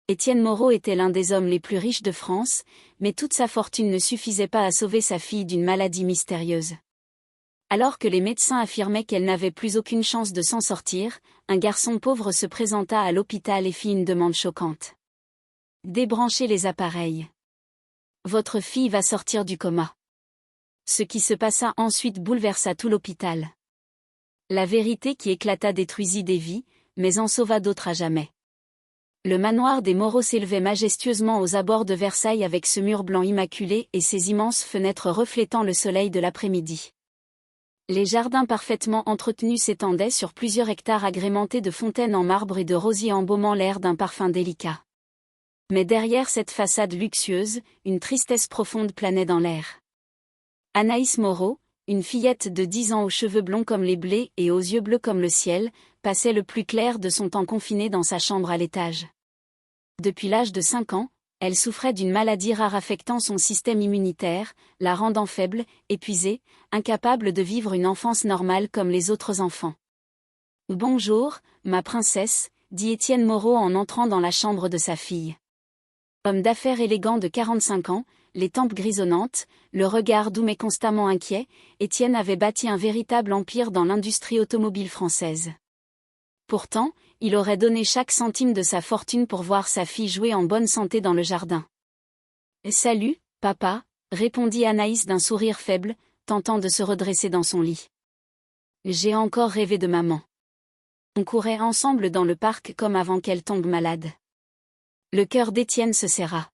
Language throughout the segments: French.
Étienne Moreau était l'un des hommes les plus riches de France, mais toute sa fortune ne suffisait pas à sauver sa fille d'une maladie mystérieuse. Alors que les médecins affirmaient qu'elle n'avait plus aucune chance de s'en sortir, un garçon pauvre se présenta à l'hôpital et fit une demande choquante. Débranchez les appareils. Votre fille va sortir du coma. Ce qui se passa ensuite bouleversa tout l'hôpital. La vérité qui éclata détruisit des vies, mais en sauva d'autres à jamais. Le manoir des Moreau s'élevait majestueusement aux abords de Versailles avec ce mur blanc immaculé et ses immenses fenêtres reflétant le soleil de l'après-midi. Les jardins parfaitement entretenus s'étendaient sur plusieurs hectares agrémentés de fontaines en marbre et de rosiers embaumant l'air d'un parfum délicat. Mais derrière cette façade luxueuse, une tristesse profonde planait dans l'air. Anaïs Moreau, une fillette de 10 ans aux cheveux blonds comme les blés et aux yeux bleus comme le ciel, passait le plus clair de son temps confinée dans sa chambre à l'étage. Depuis l'âge de 5 ans, elle souffrait d'une maladie rare affectant son système immunitaire, la rendant faible, épuisée, incapable de vivre une enfance normale comme les autres enfants. « Bonjour, ma princesse », dit Étienne Moreau en entrant dans la chambre de sa fille. Homme d'affaires élégant de 45 ans, les tempes grisonnantes, le regard doux mais constamment inquiet, Étienne avait bâti un véritable empire dans l'industrie automobile française. Pourtant, il aurait donné chaque centime de sa fortune pour voir sa fille jouer en bonne santé dans le jardin. « Salut, papa », répondit Anaïs d'un sourire faible, tentant de se redresser dans son lit. « J'ai encore rêvé de maman. On courait ensemble dans le parc comme avant qu'elle tombe malade. » Le cœur d'Étienne se serra.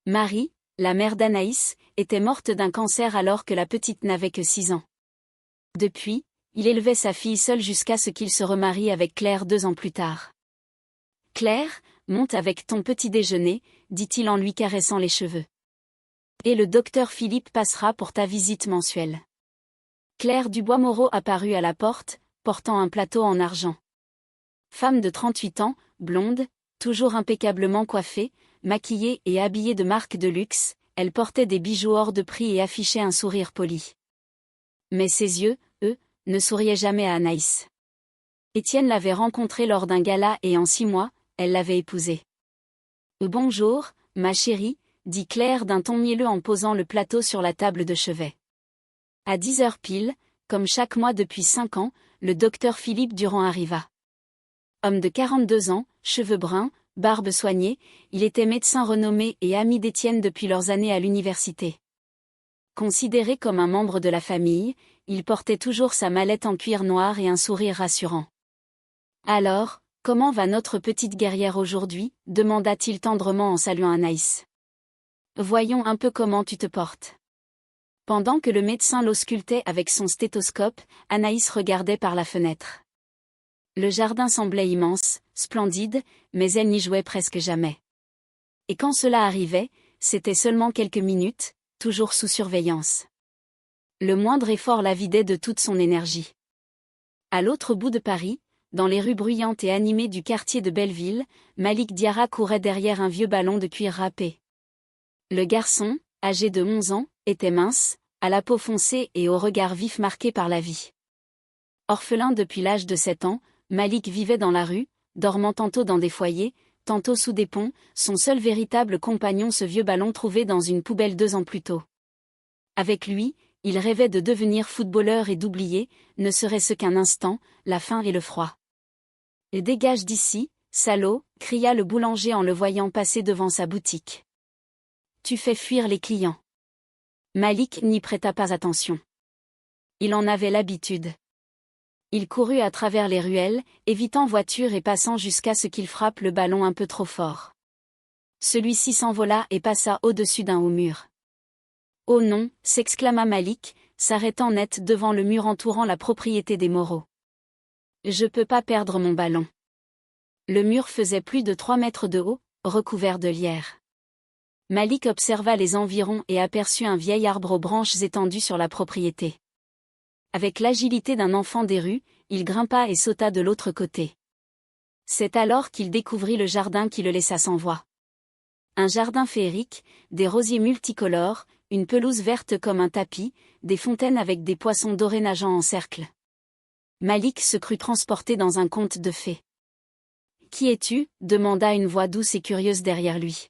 Marie, la mère d'Anaïs, était morte d'un cancer alors que la petite n'avait que 6 ans. Depuis, il élevait sa fille seule jusqu'à ce qu'il se remarie avec Claire 2 ans plus tard. « Claire, monte avec ton petit déjeuner », dit-il en lui caressant les cheveux. « Et le docteur Philippe passera pour ta visite mensuelle. » Claire Dubois-Moreau apparut à la porte, portant un plateau en argent. Femme de 38 ans, blonde, toujours impeccablement coiffée, maquillée et habillée de marques de luxe, elle portait des bijoux hors de prix et affichait un sourire poli. Mais ses yeux, eux, ne souriaient jamais à Anaïs. Étienne l'avait rencontrée lors d'un gala et en 6 mois, elle l'avait épousée. « Bonjour, ma chérie », dit Claire d'un ton mielleux en posant le plateau sur la table de chevet. À 10 heures pile, comme chaque mois depuis 5 ans, le docteur Philippe Durand arriva. Homme de 42 ans, cheveux bruns, barbe soignée, il était médecin renommé et ami d'Étienne depuis leurs années à l'université. Considéré comme un membre de la famille, il portait toujours sa mallette en cuir noir et un sourire rassurant. « Alors, comment va notre petite guerrière aujourd'hui » demanda-t-il tendrement en saluant Anaïs. « Voyons un peu comment tu te portes. » Pendant que le médecin l'auscultait avec son stéthoscope, Anaïs regardait par la fenêtre. Le jardin semblait immense, splendide, mais elle n'y jouait presque jamais. Et quand cela arrivait, c'était seulement quelques minutes, toujours sous surveillance. Le moindre effort la vidait de toute son énergie. À l'autre bout de Paris, dans les rues bruyantes et animées du quartier de Belleville, Malik Diarra courait derrière un vieux ballon de cuir râpé. Le garçon, âgé de 11 ans, était mince, à la peau foncée et au regard vif marqué par la vie. Orphelin depuis l'âge de 7 ans, Malik vivait dans la rue, dormant tantôt dans des foyers, tantôt sous des ponts, son seul véritable compagnon ce vieux ballon trouvé dans une poubelle 2 ans plus tôt. Avec lui, il rêvait de devenir footballeur et d'oublier, ne serait-ce qu'un instant, la faim et le froid. « Et dégage d'ici, salaud !» cria le boulanger en le voyant passer devant sa boutique. « Tu fais fuir les clients. » Malik n'y prêta pas attention. Il en avait l'habitude. Il courut à travers les ruelles, évitant voitures et passant jusqu'à ce qu'il frappe le ballon un peu trop fort. Celui-ci s'envola et passa au-dessus d'un haut mur. « Oh non !» s'exclama Malik, s'arrêtant net devant le mur entourant la propriété des Moreau. « Je peux pas perdre mon ballon. » Le mur faisait plus de 3 mètres de haut, recouvert de lierre. Malik observa les environs et aperçut un vieil arbre aux branches étendues sur la propriété. Avec l'agilité d'un enfant des rues, il grimpa et sauta de l'autre côté. C'est alors qu'il découvrit le jardin qui le laissa sans voix. Un jardin féerique, des rosiers multicolores, une pelouse verte comme un tapis, des fontaines avec des poissons dorés nageant en cercle. Malik se crut transporté dans un conte de fées. Qui es-tu ? Demanda une voix douce et curieuse derrière lui.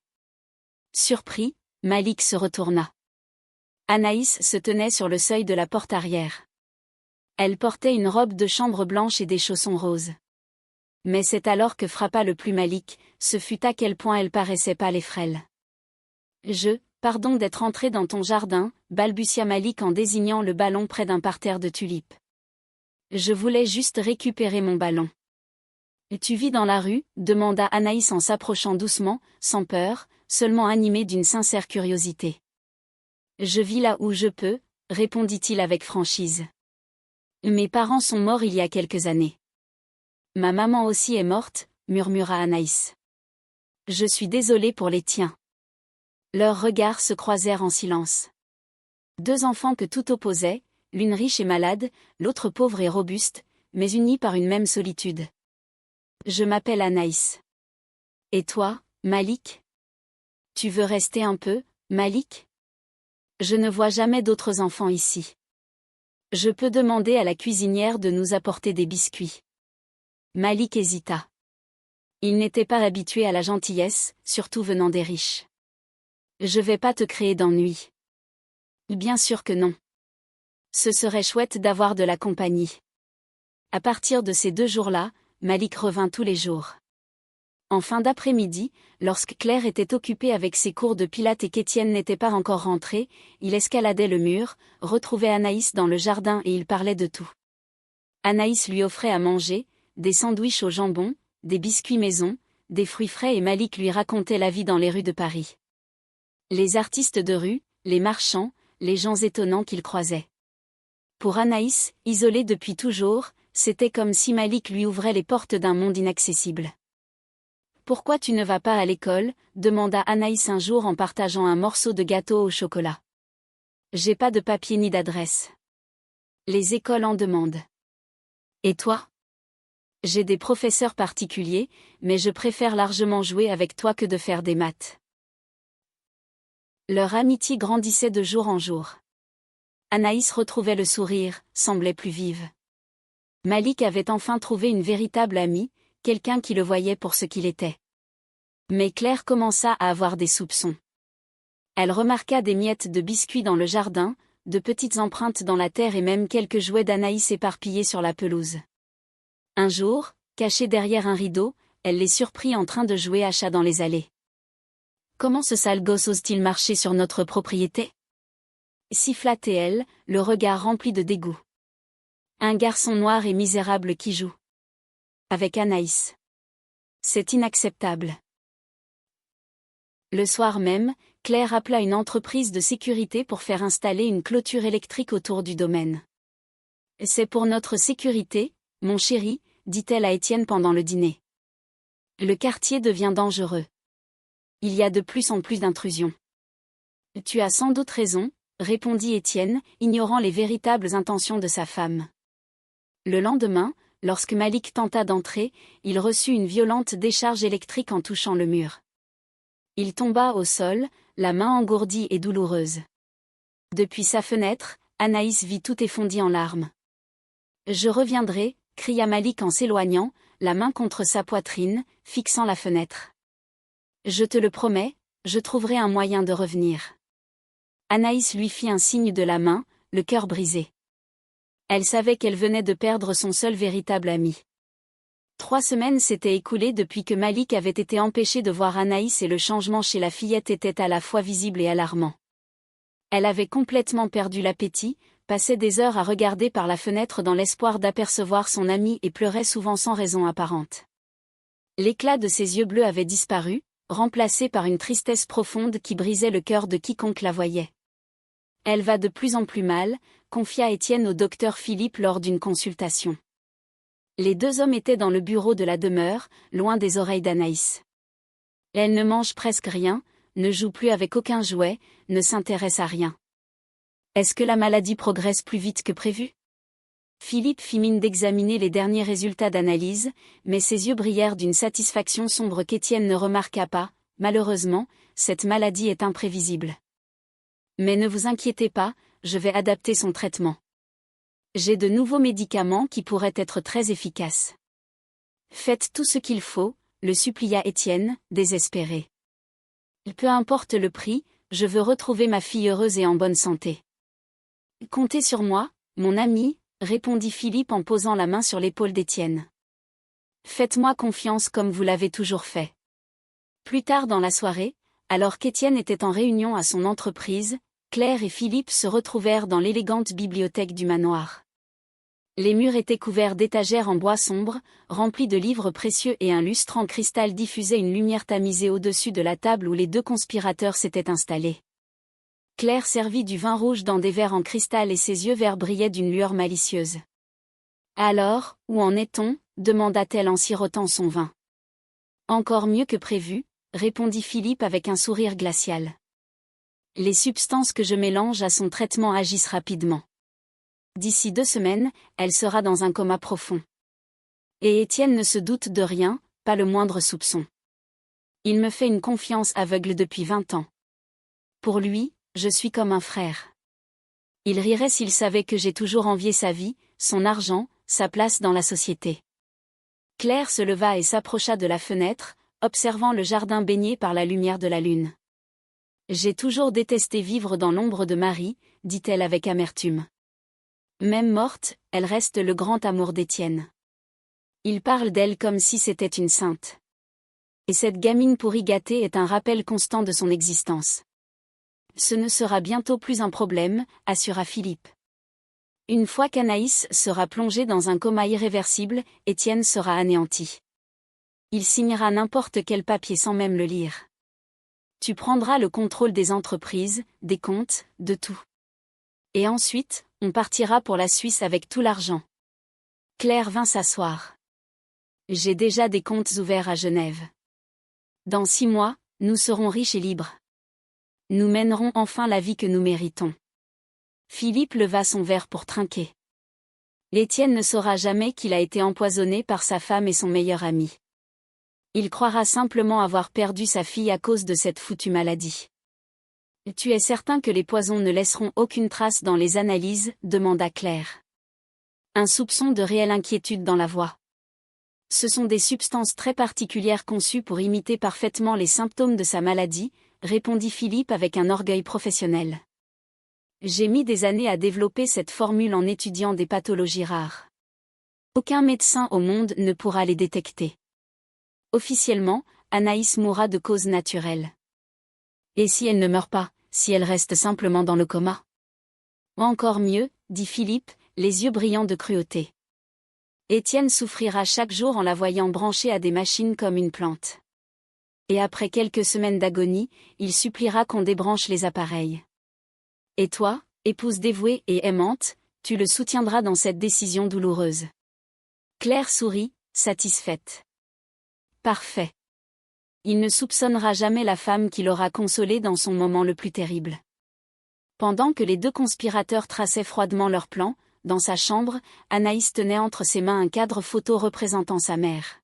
Surpris, Malik se retourna. Anaïs se tenait sur le seuil de la porte arrière. Elle portait une robe de chambre blanche et des chaussons roses. Mais c'est alors que frappa le plus Malik, ce fut à quel point elle paraissait pâle et frêle. Pardon d'être entré dans ton jardin, balbutia Malik en désignant le ballon près d'un parterre de tulipes. Je voulais juste récupérer mon ballon. Tu vis dans la rue ? Demanda Anaïs en s'approchant doucement, sans peur, seulement animée d'une sincère curiosité. Je vis là où je peux, répondit-il avec franchise. Mes parents sont morts il y a quelques années. Ma maman aussi est morte, murmura Anaïs. Je suis désolée pour les tiens. Leurs regards se croisèrent en silence. Deux enfants que tout opposait, l'une riche et malade, l'autre pauvre et robuste, mais unis par une même solitude. Je m'appelle Anaïs. Et toi, Malik ? Tu veux rester un peu, Malik ? Je ne vois jamais d'autres enfants ici. Je peux demander à la cuisinière de nous apporter des biscuits. Malik hésita. Il n'était pas habitué à la gentillesse, surtout venant des riches. Je vais pas te créer d'ennui. Bien sûr que non. Ce serait chouette d'avoir de la compagnie. À partir de ces 2 jours-là, Malik revint tous les jours. En fin d'après-midi, lorsque Claire était occupée avec ses cours de pilates et qu'Étienne n'était pas encore rentré, il escaladait le mur, retrouvait Anaïs dans le jardin et il parlait de tout. Anaïs lui offrait à manger, des sandwichs au jambon, des biscuits maison, des fruits frais et Malik lui racontait la vie dans les rues de Paris. Les artistes de rue, les marchands, les gens étonnants qu'il croisait. Pour Anaïs, isolée depuis toujours, c'était comme si Malik lui ouvrait les portes d'un monde inaccessible. « Pourquoi tu ne vas pas à l'école ?» demanda Anaïs un jour en partageant un morceau de gâteau au chocolat. « J'ai pas de papier ni d'adresse. Les écoles en demandent. Et toi ? J'ai des professeurs particuliers, mais je préfère largement jouer avec toi que de faire des maths. » Leur amitié grandissait de jour en jour. Anaïs retrouvait le sourire, semblait plus vive. Malik avait enfin trouvé une véritable amie, quelqu'un qui le voyait pour ce qu'il était. Mais Claire commença à avoir des soupçons. Elle remarqua des miettes de biscuits dans le jardin, de petites empreintes dans la terre et même quelques jouets d'Anaïs éparpillés sur la pelouse. Un jour, cachée derrière un rideau, elle les surprit en train de jouer à chat dans les allées. « Comment ce sale gosse ose-t-il marcher sur notre propriété ?» siffla-t-elle, le regard rempli de dégoût. Un garçon noir et misérable qui joue avec Anaïs. C'est inacceptable. Le soir même, Claire appela une entreprise de sécurité pour faire installer une clôture électrique autour du domaine. « C'est pour notre sécurité, mon chéri », dit-elle à Étienne pendant le dîner. Le quartier devient dangereux. Il y a de plus en plus d'intrusions. Tu as sans doute raison, répondit Étienne, ignorant les véritables intentions de sa femme. Le lendemain, lorsque Malik tenta d'entrer, il reçut une violente décharge électrique en touchant le mur. Il tomba au sol, la main engourdie et douloureuse. Depuis sa fenêtre, Anaïs vit tout effondi en larmes. « Je reviendrai », cria Malik en s'éloignant, la main contre sa poitrine, fixant la fenêtre. « Je te le promets, je trouverai un moyen de revenir. » Anaïs lui fit un signe de la main, le cœur brisé. Elle savait qu'elle venait de perdre son seul véritable ami. 3 semaines s'étaient écoulées depuis que Malik avait été empêché de voir Anaïs et le changement chez la fillette était à la fois visible et alarmant. Elle avait complètement perdu l'appétit, passait des heures à regarder par la fenêtre dans l'espoir d'apercevoir son amie et pleurait souvent sans raison apparente. L'éclat de ses yeux bleus avait disparu, remplacé par une tristesse profonde qui brisait le cœur de quiconque la voyait. Elle va de plus en plus mal, confia Étienne au docteur Philippe lors d'une consultation. Les 2 hommes étaient dans le bureau de la demeure, loin des oreilles d'Anaïs. Elle ne mange presque rien, ne joue plus avec aucun jouet, ne s'intéresse à rien. Est-ce que la maladie progresse plus vite que prévu ? Philippe fit mine d'examiner les derniers résultats d'analyse, mais ses yeux brillèrent d'une satisfaction sombre qu'Étienne ne remarqua pas. Malheureusement, cette maladie est imprévisible. Mais ne vous inquiétez pas, je vais adapter son traitement. J'ai de nouveaux médicaments qui pourraient être très efficaces. Faites tout ce qu'il faut, le supplia Étienne, désespéré. Peu importe le prix, je veux retrouver ma fille heureuse et en bonne santé. Comptez sur moi, mon ami, répondit Philippe en posant la main sur l'épaule d'Étienne. Faites-moi confiance comme vous l'avez toujours fait. Plus tard dans la soirée, alors qu'Étienne était en réunion à son entreprise, Claire et Philippe se retrouvèrent dans l'élégante bibliothèque du manoir. Les murs étaient couverts d'étagères en bois sombre, remplis de livres précieux et un lustre en cristal diffusait une lumière tamisée au-dessus de la table où les deux conspirateurs s'étaient installés. Claire servit du vin rouge dans des verres en cristal et ses yeux verts brillaient d'une lueur malicieuse. « Alors, où en est-on » demanda-t-elle en sirotant son vin. « Encore mieux que prévu » répondit Philippe avec un sourire glacial. « Les substances que je mélange à son traitement agissent rapidement. D'ici 2 semaines, elle sera dans un coma profond. » Et Étienne ne se doute de rien, pas le moindre soupçon. Il me fait une confiance aveugle depuis 20 ans. Pour lui, je suis comme un frère. Il rirait s'il savait que j'ai toujours envié sa vie, son argent, sa place dans la société. Claire se leva et s'approcha de la fenêtre, observant le jardin baigné par la lumière de la lune. « J'ai toujours détesté vivre dans l'ombre de Marie, » dit-elle avec amertume. Même morte, elle reste le grand amour d'Étienne. Il parle d'elle comme si c'était une sainte. Et cette gamine pourri gâtée est un rappel constant de son existence. Ce ne sera bientôt plus un problème, assura Philippe. Une fois qu'Anaïs sera plongée dans un coma irréversible, Étienne sera anéanti. Il signera n'importe quel papier sans même le lire. Tu prendras le contrôle des entreprises, des comptes, de tout. Et ensuite, on partira pour la Suisse avec tout l'argent. Claire vint s'asseoir. J'ai déjà des comptes ouverts à Genève. Dans 6 mois, nous serons riches et libres. Nous mènerons enfin la vie que nous méritons. Philippe leva son verre pour trinquer. Étienne ne saura jamais qu'il a été empoisonné par sa femme et son meilleur ami. Il croira simplement avoir perdu sa fille à cause de cette foutue maladie. « Tu es certain que les poisons ne laisseront aucune trace dans les analyses » demanda Claire. Un soupçon de réelle inquiétude dans la voix. « Ce sont des substances très particulières conçues pour imiter parfaitement les symptômes de sa maladie » répondit Philippe avec un orgueil professionnel. J'ai mis des années à développer cette formule en étudiant des pathologies rares. Aucun médecin au monde ne pourra les détecter. Officiellement, Anaïs mourra de cause naturelle. Et si elle ne meurt pas, si elle reste simplement dans le coma? Encore mieux, dit Philippe, les yeux brillants de cruauté. Étienne souffrira chaque jour en la voyant branchée à des machines comme une plante. Et après quelques semaines d'agonie, il suppliera qu'on débranche les appareils. Et toi, épouse dévouée et aimante, tu le soutiendras dans cette décision douloureuse. Claire sourit, satisfaite. Parfait. Il ne soupçonnera jamais la femme qui l'aura consolé dans son moment le plus terrible. Pendant que les deux conspirateurs traçaient froidement leur plan, dans sa chambre, Anaïs tenait entre ses mains un cadre photo représentant sa mère.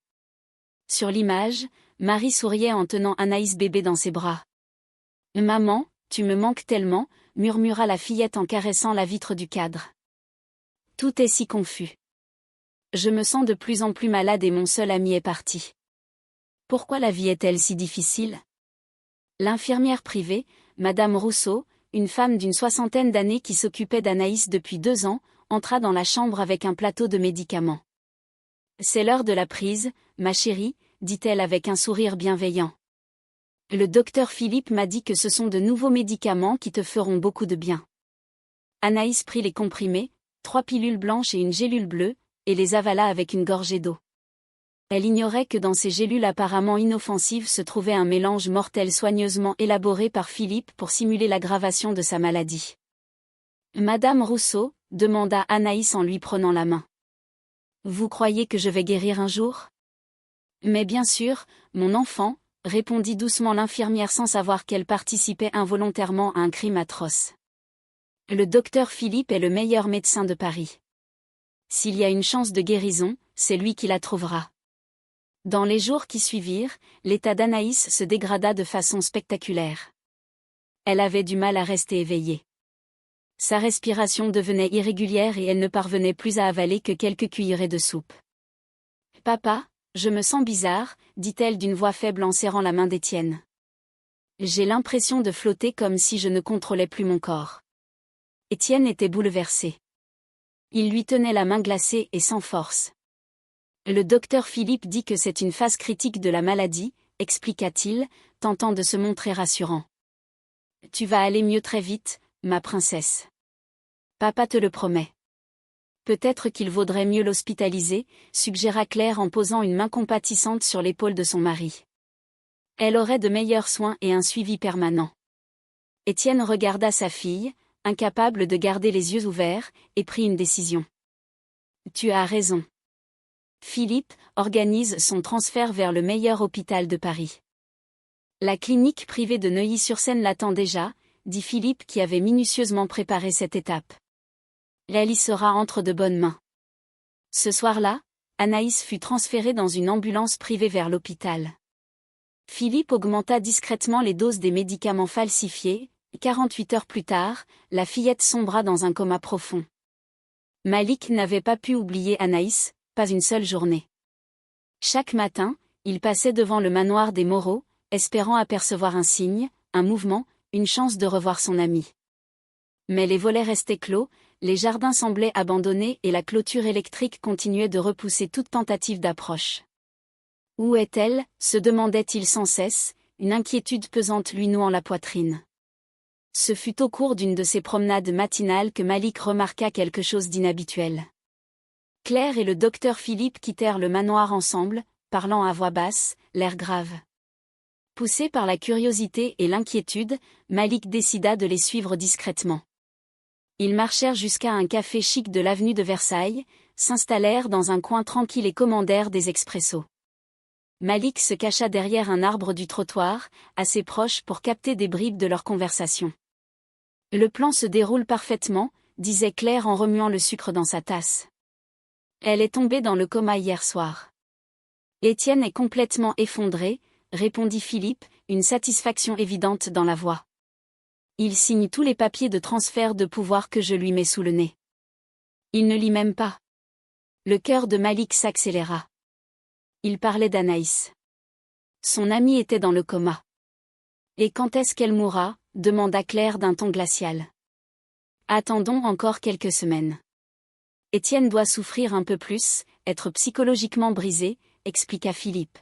Sur l'image, Marie souriait en tenant Anaïs bébé dans ses bras. « Maman, tu me manques tellement » murmura la fillette en caressant la vitre du cadre. Tout est si confus. Je me sens de plus en plus malade et mon seul ami est parti. Pourquoi la vie est-elle si difficile? L'infirmière privée, Madame Rousseau, une femme d'une 60aine d'années qui s'occupait d'Anaïs depuis 2 ans, entra dans la chambre avec un plateau de médicaments. « C'est l'heure de la prise, ma chérie », dit-elle avec un sourire bienveillant. « Le docteur Philippe m'a dit que ce sont de nouveaux médicaments qui te feront beaucoup de bien. » Anaïs prit les comprimés, 3 pilules blanches et une gélule bleue, et les avala avec une gorgée d'eau. Elle ignorait que dans ces gélules apparemment inoffensives se trouvait un mélange mortel soigneusement élaboré par Philippe pour simuler l'aggravation de sa maladie. « Madame Rousseau » demanda Anaïs en lui prenant la main. « Vous croyez que je vais guérir un jour ? » « Mais bien sûr, mon enfant » répondit doucement l'infirmière sans savoir qu'elle participait involontairement à un crime atroce. « Le docteur Philippe est le meilleur médecin de Paris. S'il y a une chance de guérison, c'est lui qui la trouvera. » Dans les jours qui suivirent, l'état d'Anaïs se dégrada de façon spectaculaire. Elle avait du mal à rester éveillée. Sa respiration devenait irrégulière et elle ne parvenait plus à avaler que quelques cuillerées de soupe. « Papa » Je me sens bizarre, dit-elle d'une voix faible en serrant la main d'Étienne. J'ai l'impression de flotter comme si je ne contrôlais plus mon corps. Étienne était bouleversé. Il lui tenait la main glacée et sans force. Le docteur Philippe dit que c'est une phase critique de la maladie, expliqua-t-il, tentant de se montrer rassurant. Tu vas aller mieux très vite, ma princesse. Papa te le promet. Peut-être qu'il vaudrait mieux l'hospitaliser, suggéra Claire en posant une main compatissante sur l'épaule de son mari. Elle aurait de meilleurs soins et un suivi permanent. Étienne regarda sa fille, incapable de garder les yeux ouverts, et prit une décision. Tu as raison. Philippe organise son transfert vers le meilleur hôpital de Paris. La clinique privée de Neuilly-sur-Seine l'attend déjà, dit Philippe qui avait minutieusement préparé cette étape. Elle y sera entre de bonnes mains. Ce soir-là, Anaïs fut transférée dans une ambulance privée vers l'hôpital. Philippe augmenta discrètement les doses des médicaments falsifiés. 48 heures plus tard, la fillette sombra dans un coma profond. Malik n'avait pas pu oublier Anaïs, pas une seule journée. Chaque matin, il passait devant le manoir des Moreau, espérant apercevoir un signe, un mouvement, une chance de revoir son ami. Mais les volets restaient clos, les jardins semblaient abandonnés et la clôture électrique continuait de repousser toute tentative d'approche. Où est-elle, se demandait-il sans cesse, une inquiétude pesante lui nouant la poitrine. Ce fut au cours d'une de ses promenades matinales que Malik remarqua quelque chose d'inhabituel. Claire et le docteur Philippe quittèrent le manoir ensemble, parlant à voix basse, l'air grave. Poussé par la curiosité et l'inquiétude, Malik décida de les suivre discrètement. Ils marchèrent jusqu'à un café chic de l'avenue de Versailles, s'installèrent dans un coin tranquille et commandèrent des expressos. Malik se cacha derrière un arbre du trottoir, assez proche pour capter des bribes de leur conversation. Le plan se déroule parfaitement, disait Claire en remuant le sucre dans sa tasse. Elle est tombée dans le coma hier soir. Étienne est complètement effondré, répondit Philippe, une satisfaction évidente dans la voix. Il signe tous les papiers de transfert de pouvoir que je lui mets sous le nez. Il ne lit même pas. Le cœur de Malik s'accéléra. Il parlait d'Anaïs. Son amie était dans le coma. Et quand est-ce qu'elle mourra, demanda Claire d'un ton glacial. Attendons encore quelques semaines. Étienne doit souffrir un peu plus, être psychologiquement brisé, expliqua Philippe.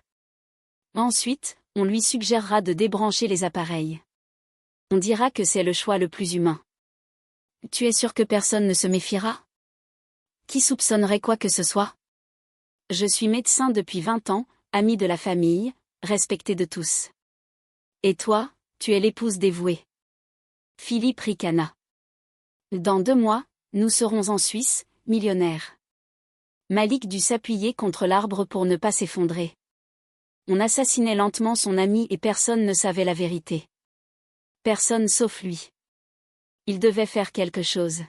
Ensuite, on lui suggérera de débrancher les appareils. On dira que c'est le choix le plus humain. Tu es sûr que personne ne se méfiera? Qui soupçonnerait quoi que ce soit? Je suis médecin depuis 20 ans, ami de la famille, respecté de tous. Et toi, tu es l'épouse dévouée. Philippe ricana. Dans 2 mois, nous serons en Suisse, millionnaires. Malik dut s'appuyer contre l'arbre pour ne pas s'effondrer. On assassinait lentement son ami et personne ne savait la vérité. Personne sauf lui. Il devait faire quelque chose.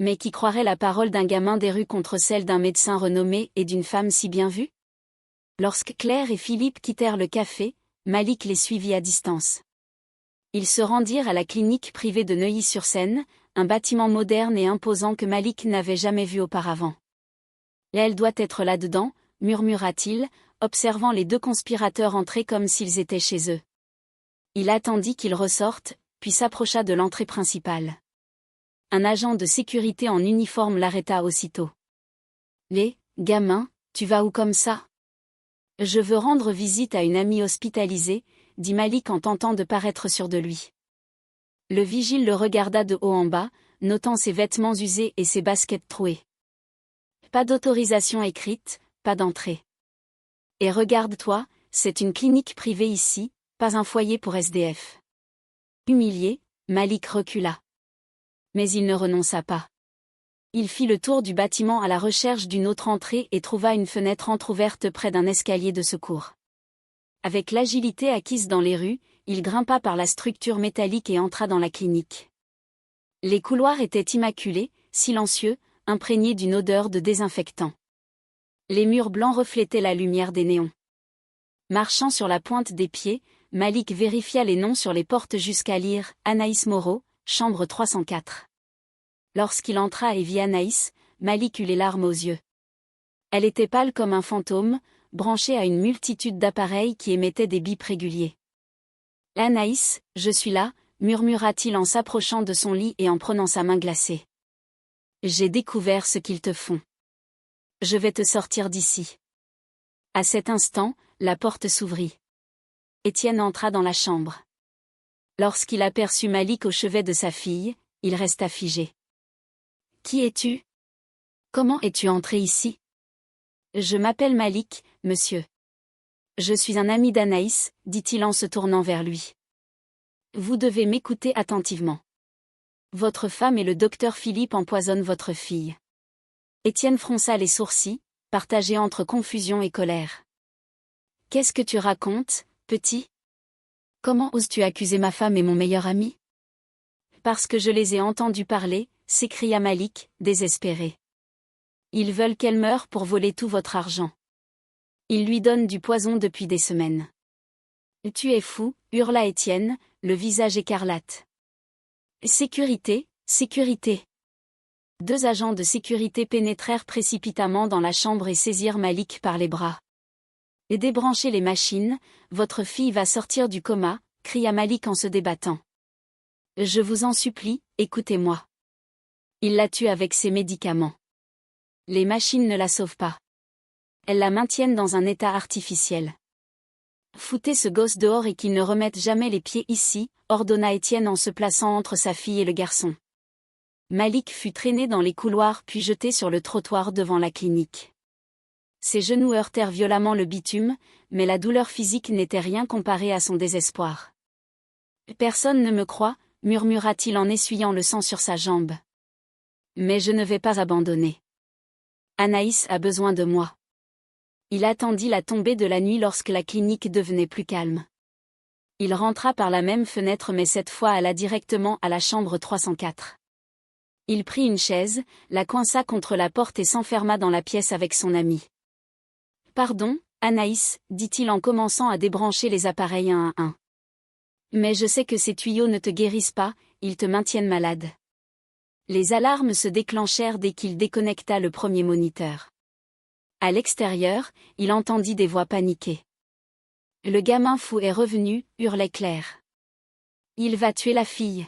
Mais qui croirait la parole d'un gamin des rues contre celle d'un médecin renommé et d'une femme si bien vue? Lorsque Claire et Philippe quittèrent le café, Malik les suivit à distance. Ils se rendirent à la clinique privée de Neuilly-sur-Seine, un bâtiment moderne et imposant que Malik n'avait jamais vu auparavant. Elle doit être là-dedans, murmura-t-il, observant les 2 conspirateurs entrer comme s'ils étaient chez eux. Il attendit qu'ils ressortent, puis s'approcha de l'entrée principale. Un agent de sécurité en uniforme l'arrêta aussitôt. Les gamins, tu vas où comme ça? Je veux rendre visite à une amie hospitalisée, dit Malik en tentant de paraître sûr de lui. Le vigile le regarda de haut en bas, notant ses vêtements usés et ses baskets trouées. Pas d'autorisation écrite, pas d'entrée. Et regarde-toi, c'est une clinique privée ici, pas un foyer pour SDF. Humilié, Malik recula. Mais il ne renonça pas. Il fit le tour du bâtiment à la recherche d'une autre entrée et trouva une fenêtre entr'ouverte près d'un escalier de secours. Avec l'agilité acquise dans les rues, il grimpa par la structure métallique et entra dans la clinique. Les couloirs étaient immaculés, silencieux, imprégnés d'une odeur de désinfectant. Les murs blancs reflétaient la lumière des néons. Marchant sur la pointe des pieds, Malik vérifia les noms sur les portes jusqu'à lire « Anaïs Moreau, chambre 304 ». Lorsqu'il entra et vit Anaïs, Malik eut les larmes aux yeux. Elle était pâle comme un fantôme, branchée à une multitude d'appareils qui émettaient des bips réguliers. « Anaïs, je suis là », murmura-t-il en s'approchant de son lit et en prenant sa main glacée. « J'ai découvert ce qu'ils te font. Je vais te sortir d'ici. » À cet instant, la porte s'ouvrit. Étienne entra dans la chambre. Lorsqu'il aperçut Malik au chevet de sa fille, il resta figé. « Qui es-tu ? Comment es-tu entré ici ? » « Je m'appelle Malik, monsieur. Je suis un ami d'Anaïs, dit-il en se tournant vers lui. Vous devez m'écouter attentivement. Votre femme et le docteur Philippe empoisonnent votre fille. » Étienne fronça les sourcils, partagé entre confusion et colère. « Qu'est-ce que tu racontes, petit ? Comment oses-tu accuser ma femme et mon meilleur ami ? » « Parce que je les ai entendus parler, » s'écria Malik, désespéré. « Ils veulent qu'elle meure pour voler tout votre argent. Ils lui donnent du poison depuis des semaines. »« Tu es fou » hurla Étienne, le visage écarlate. « Sécurité, sécurité !» 2 agents de sécurité pénétrèrent précipitamment dans la chambre et saisirent Malik par les bras. « Et débranchez les machines, votre fille va sortir du coma » cria Malik en se débattant. « Je vous en supplie, écoutez-moi. Il la tue avec ses médicaments. Les machines ne la sauvent pas. Elles la maintiennent dans un état artificiel. Foutez ce gosse dehors et qu'il ne remette jamais les pieds ici, ordonna Étienne en se plaçant entre sa fille et le garçon. Malik fut traîné dans les couloirs puis jeté sur le trottoir devant la clinique. Ses genoux heurtèrent violemment le bitume, mais la douleur physique n'était rien comparée à son désespoir. « Personne ne me croit » murmura-t-il en essuyant le sang sur sa jambe. « Mais je ne vais pas abandonner. Anaïs a besoin de moi. » Il attendit la tombée de la nuit lorsque la clinique devenait plus calme. Il rentra par la même fenêtre mais cette fois alla directement à la chambre 304. Il prit une chaise, la coinça contre la porte et s'enferma dans la pièce avec son ami. « Pardon, Anaïs, dit-il en commençant à débrancher les appareils un à un. Mais je sais que ces tuyaux ne te guérissent pas, ils te maintiennent malade. » Les alarmes se déclenchèrent dès qu'il déconnecta le premier moniteur. À l'extérieur, il entendit des voix paniquées. « Le gamin fou est revenu » hurlait Claire. « Il va tuer la fille. »«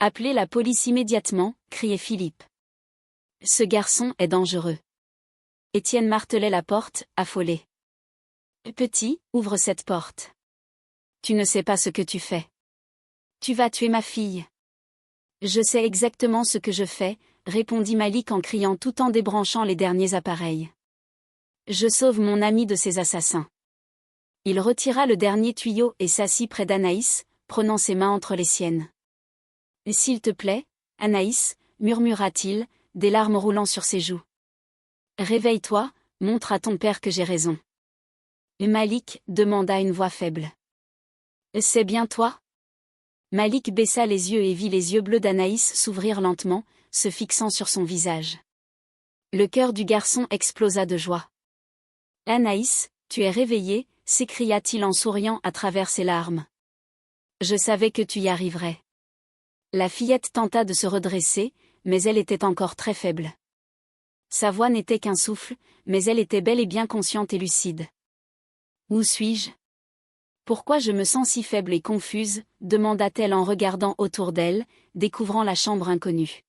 Appelez la police immédiatement » criait Philippe. « Ce garçon est dangereux. » Étienne martelait la porte, affolé. « Petit, ouvre cette porte. Tu ne sais pas ce que tu fais. Tu vas tuer ma fille. »« Je sais exactement ce que je fais » répondit Malik en criant tout en débranchant les derniers appareils. « Je sauve mon ami de ces assassins. » Il retira le dernier tuyau et s'assit près d'Anaïs, prenant ses mains entre les siennes. « S'il te plaît, Anaïs, » murmura-t-il, des larmes roulant sur ses joues. « Réveille-toi, montre à ton père que j'ai raison. » « Malik » demanda une voix faible. « C'est bien toi ?» Malik baissa les yeux et vit les yeux bleus d'Anaïs s'ouvrir lentement, se fixant sur son visage. Le cœur du garçon explosa de joie. « Anaïs, tu es réveillée » s'écria-t-il en souriant à travers ses larmes. « Je savais que tu y arriverais. » La fillette tenta de se redresser, mais elle était encore très faible. Sa voix n'était qu'un souffle, mais elle était bel et bien consciente et lucide. « Où suis-je ? Pourquoi je me sens si faible et confuse ?» demanda-t-elle en regardant autour d'elle, découvrant la chambre inconnue.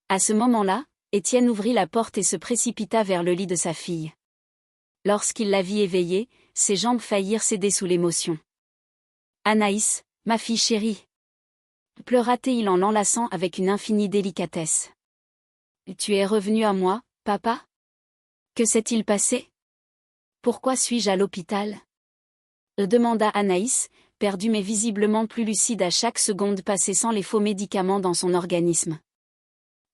À ce moment-là, Étienne ouvrit la porte et se précipita vers le lit de sa fille. Lorsqu'il la vit éveillée, ses jambes faillirent céder sous l'émotion. « Anaïs, ma fille chérie !» pleura-t-il en l'enlaçant avec une infinie délicatesse. « Tu es revenu à moi, papa ? Que s'est-il passé ? Pourquoi suis-je à l'hôpital ? » demanda Anaïs, perdue mais visiblement plus lucide à chaque seconde passée sans les faux médicaments dans son organisme.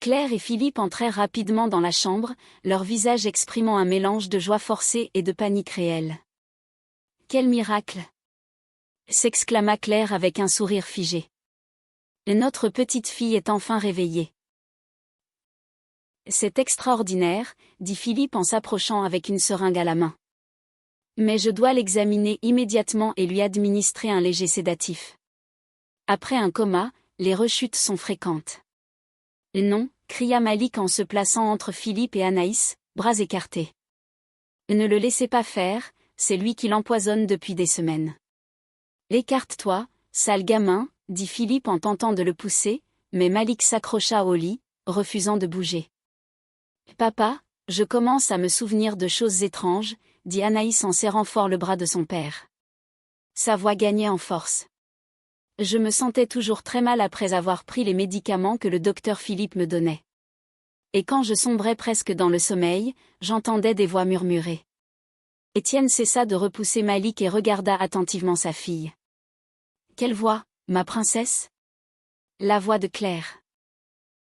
Claire et Philippe entrèrent rapidement dans la chambre, leur visage exprimant un mélange de joie forcée et de panique réelle. « Quel miracle !» s'exclama Claire avec un sourire figé. « Notre petite fille est enfin réveillée. » « C'est extraordinaire, » dit Philippe en s'approchant avec une seringue à la main. « Mais je dois l'examiner immédiatement et lui administrer un léger sédatif. Après un coma, les rechutes sont fréquentes. » « Non » cria Malik en se plaçant entre Philippe et Anaïs, bras écartés. Ne le laissez pas faire, c'est lui qui l'empoisonne depuis des semaines. Écarte-toi, sale gamin, dit Philippe en tentant de le pousser, mais Malik s'accrocha au lit, refusant de bouger. Papa, je commence à me souvenir de choses étranges, dit Anaïs en serrant fort le bras de son père. Sa voix gagnait en force. Je me sentais toujours très mal après avoir pris les médicaments que le docteur Philippe me donnait. Et quand je sombrais presque dans le sommeil, j'entendais des voix murmurer. Étienne cessa de repousser Malik et regarda attentivement sa fille. Quelle voix, ma princesse ? La voix de Claire.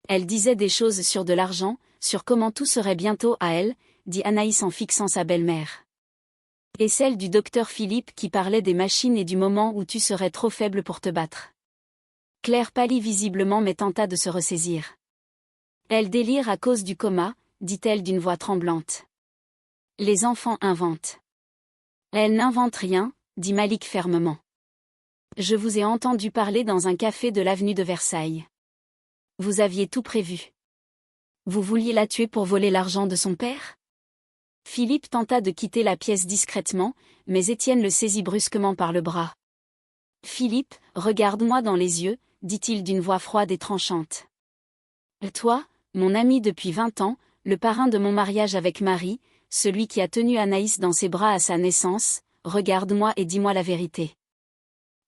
Elle disait des choses sur de l'argent, sur comment tout serait bientôt à elle, dit Anaïs en fixant sa belle-mère. Et celle du docteur Philippe qui parlait des machines et du moment où tu serais trop faible pour te battre. Claire pâlit visiblement mais tenta de se ressaisir. Elle délire à cause du coma, dit-elle d'une voix tremblante. Les enfants inventent. Elle n'invente rien, dit Malik fermement. Je vous ai entendu parler dans un café de l'avenue de Versailles. Vous aviez tout prévu. Vous vouliez la tuer pour voler l'argent de son père ? Philippe tenta de quitter la pièce discrètement, mais Étienne le saisit brusquement par le bras. Philippe, regarde-moi dans les yeux, dit-il d'une voix froide et tranchante. Toi, mon ami depuis 20 ans, le parrain de mon mariage avec Marie, celui qui a tenu Anaïs dans ses bras à sa naissance, regarde-moi et dis-moi la vérité.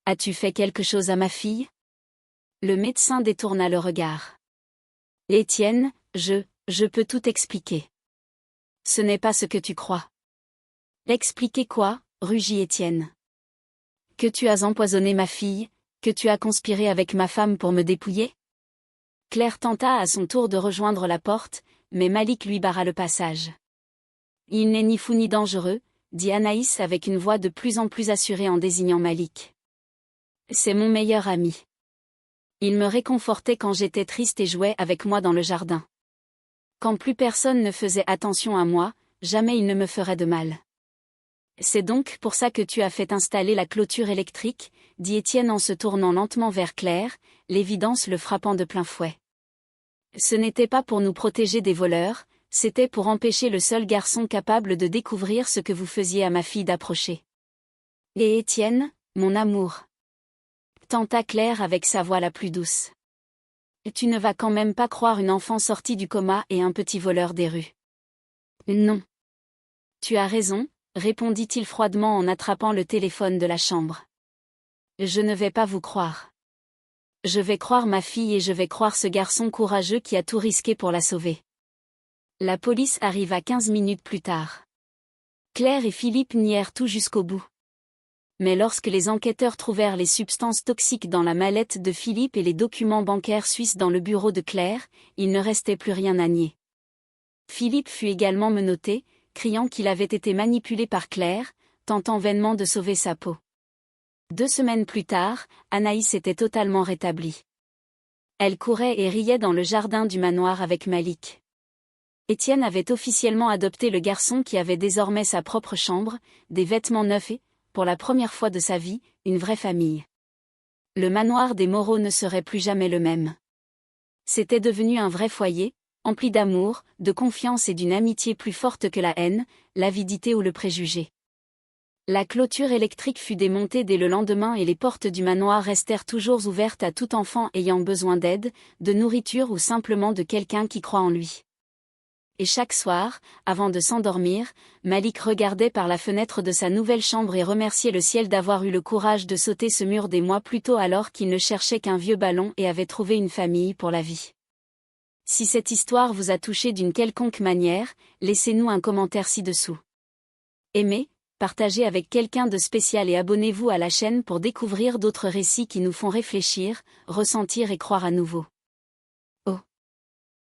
As-tu fait quelque chose à ma fille ? Le médecin détourna le regard. Étienne, je peux tout expliquer. Ce n'est pas ce que tu crois. Expliquer quoi ? Rugit Étienne. Que tu as empoisonné ma fille, que tu as conspiré avec ma femme pour me dépouiller ? Claire tenta à son tour de rejoindre la porte, mais Malik lui barra le passage. Il n'est ni fou ni dangereux, dit Anaïs avec une voix de plus en plus assurée en désignant Malik. C'est mon meilleur ami. Il me réconfortait quand j'étais triste et jouait avec moi dans le jardin. Quand plus personne ne faisait attention à moi, jamais il ne me ferait de mal. C'est donc pour ça que tu as fait installer la clôture électrique, dit Étienne en se tournant lentement vers Claire, l'évidence le frappant de plein fouet. Ce n'était pas pour nous protéger des voleurs, c'était pour empêcher le seul garçon capable de découvrir ce que vous faisiez à ma fille d'approcher. Et Étienne, mon amour, tenta Claire avec sa voix la plus douce. Tu ne vas quand même pas croire une enfant sortie du coma et un petit voleur des rues. Non. Tu as raison, répondit-il froidement en attrapant le téléphone de la chambre. Je ne vais pas vous croire. Je vais croire ma fille et je vais croire ce garçon courageux qui a tout risqué pour la sauver. La police arriva 15 minutes plus tard. Claire et Philippe nièrent tout jusqu'au bout. Mais lorsque les enquêteurs trouvèrent les substances toxiques dans la mallette de Philippe et les documents bancaires suisses dans le bureau de Claire, il ne restait plus rien à nier. Philippe fut également menotté, criant qu'il avait été manipulé par Claire, tentant vainement de sauver sa peau. 2 semaines plus tard, Anaïs était totalement rétablie. Elle courait et riait dans le jardin du manoir avec Malik. Étienne avait officiellement adopté le garçon qui avait désormais sa propre chambre, des vêtements neufs et, pour la première fois de sa vie, une vraie famille. Le manoir des Moreau ne serait plus jamais le même. C'était devenu un vrai foyer, empli d'amour, de confiance et d'une amitié plus forte que la haine, l'avidité ou le préjugé. La clôture électrique fut démontée dès le lendemain et les portes du manoir restèrent toujours ouvertes à tout enfant ayant besoin d'aide, de nourriture ou simplement de quelqu'un qui croit en lui. Et chaque soir, avant de s'endormir, Malik regardait par la fenêtre de sa nouvelle chambre et remerciait le ciel d'avoir eu le courage de sauter ce mur des mois plus tôt alors qu'il ne cherchait qu'un vieux ballon et avait trouvé une famille pour la vie. Si cette histoire vous a touché d'une quelconque manière, laissez-nous un commentaire ci-dessous. Aimez, partagez avec quelqu'un de spécial et abonnez-vous à la chaîne pour découvrir d'autres récits qui nous font réfléchir, ressentir et croire à nouveau.